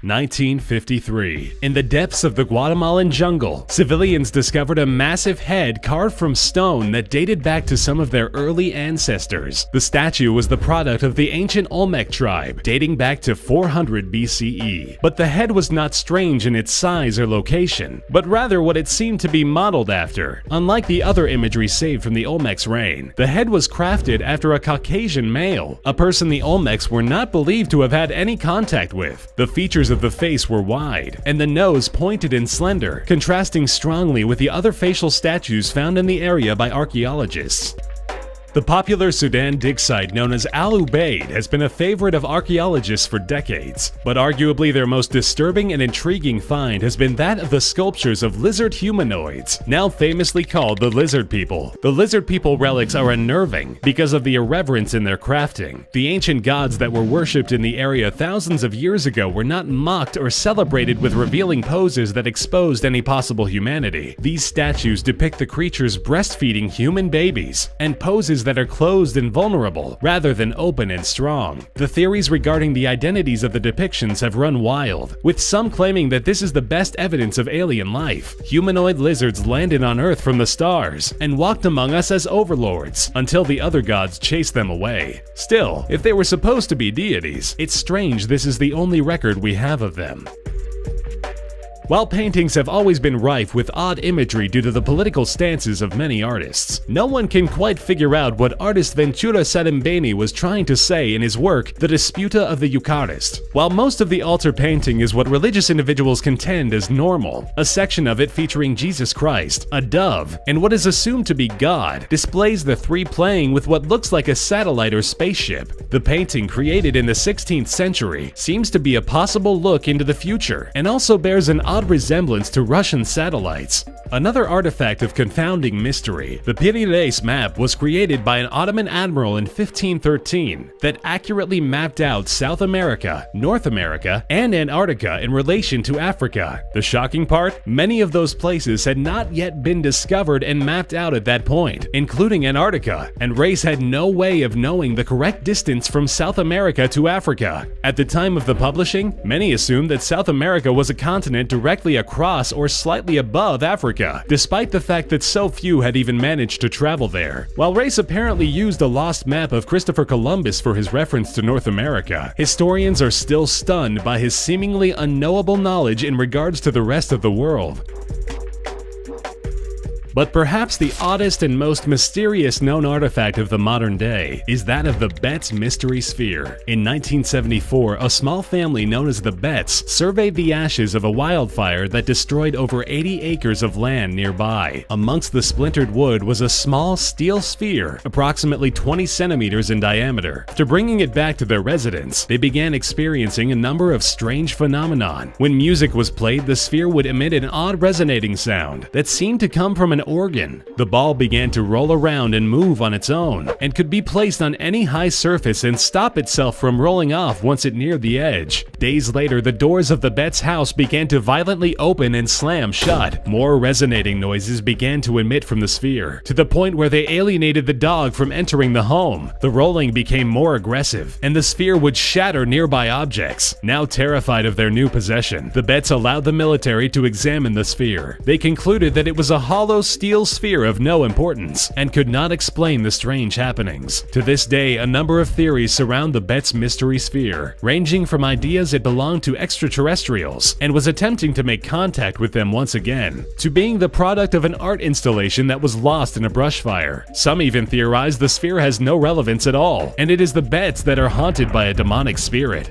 1953. In the depths of the Guatemalan jungle, civilians discovered a massive head carved from stone that dated back to some of their early ancestors. The statue was the product of the ancient Olmec tribe, dating back to 400 BCE. But the head was not strange in its size or location, but rather what it seemed to be modeled after. Unlike the other imagery saved from the Olmec's reign, the head was crafted after a Caucasian male, a person the Olmecs were not believed to have had any contact with. The features of the face were wide, and the nose pointed and slender, contrasting strongly with the other facial statues found in the area by archaeologists. The popular Sudan dig site known as Al Ubaid has been a favorite of archaeologists for decades, but arguably their most disturbing and intriguing find has been that of the sculptures of lizard humanoids, now famously called the lizard people. The lizard people relics are unnerving because of the irreverence in their crafting. The ancient gods that were worshipped in the area thousands of years ago were not mocked or celebrated with revealing poses that exposed any possible humanity. These statues depict the creatures breastfeeding human babies, and poses that are closed and vulnerable, rather than open and strong. The theories regarding the identities of the depictions have run wild, with some claiming that this is the best evidence of alien life. Humanoid lizards landed on Earth from the stars, and walked among us as overlords, until the other gods chased them away. Still, if they were supposed to be deities, it's strange this is the only record we have of them. While paintings have always been rife with odd imagery due to the political stances of many artists, no one can quite figure out what artist Ventura Sarembeni was trying to say in his work, The Disputa of the Eucharist. While most of the altar painting is what religious individuals contend is normal, a section of it featuring Jesus Christ, a dove, and what is assumed to be God, displays the three playing with what looks like a satellite or spaceship. The painting, created in the 16th century, seems to be a possible look into the future, and also bears an odd resemblance to Russian satellites. Another artifact of confounding mystery, the Pyrenees map was created by an Ottoman admiral in 1513 that accurately mapped out South America, North America, and Antarctica in relation to Africa. The shocking part? Many of those places had not yet been discovered and mapped out at that point, including Antarctica, and Race had no way of knowing the correct distance from South America to Africa. At the time of the publishing, many assumed that South America was a continent directly across or slightly above Africa, despite the fact that so few had even managed to travel there. While Race apparently used a lost map of Christopher Columbus for his reference to North America, historians are still stunned by his seemingly unknowable knowledge in regards to the rest of the world. But perhaps the oddest and most mysterious known artifact of the modern day is that of the Betz Mystery Sphere. In 1974, a small family known as the Betz surveyed the ashes of a wildfire that destroyed over 80 acres of land nearby. Amongst the splintered wood was a small steel sphere, approximately 20 centimeters in diameter. After bringing it back to their residence, they began experiencing a number of strange phenomena. When music was played, the sphere would emit an odd resonating sound that seemed to come from an organ. The ball began to roll around and move on its own, and could be placed on any high surface and stop itself from rolling off once it neared the edge. Days later, the doors of the Betz house began to violently open and slam shut. More resonating noises began to emit from the sphere, to the point where they alienated the dog from entering the home. The rolling became more aggressive, and the sphere would shatter nearby objects. Now terrified of their new possession, the Betz allowed the military to examine the sphere. They concluded that it was a hollow steel sphere of no importance, and could not explain the strange happenings. To this day, a number of theories surround the Betz Mystery Sphere, ranging from ideas it belonged to extraterrestrials and was attempting to make contact with them once again, to being the product of an art installation that was lost in a brush fire. Some even theorize the sphere has no relevance at all, and it is the Betz that are haunted by a demonic spirit.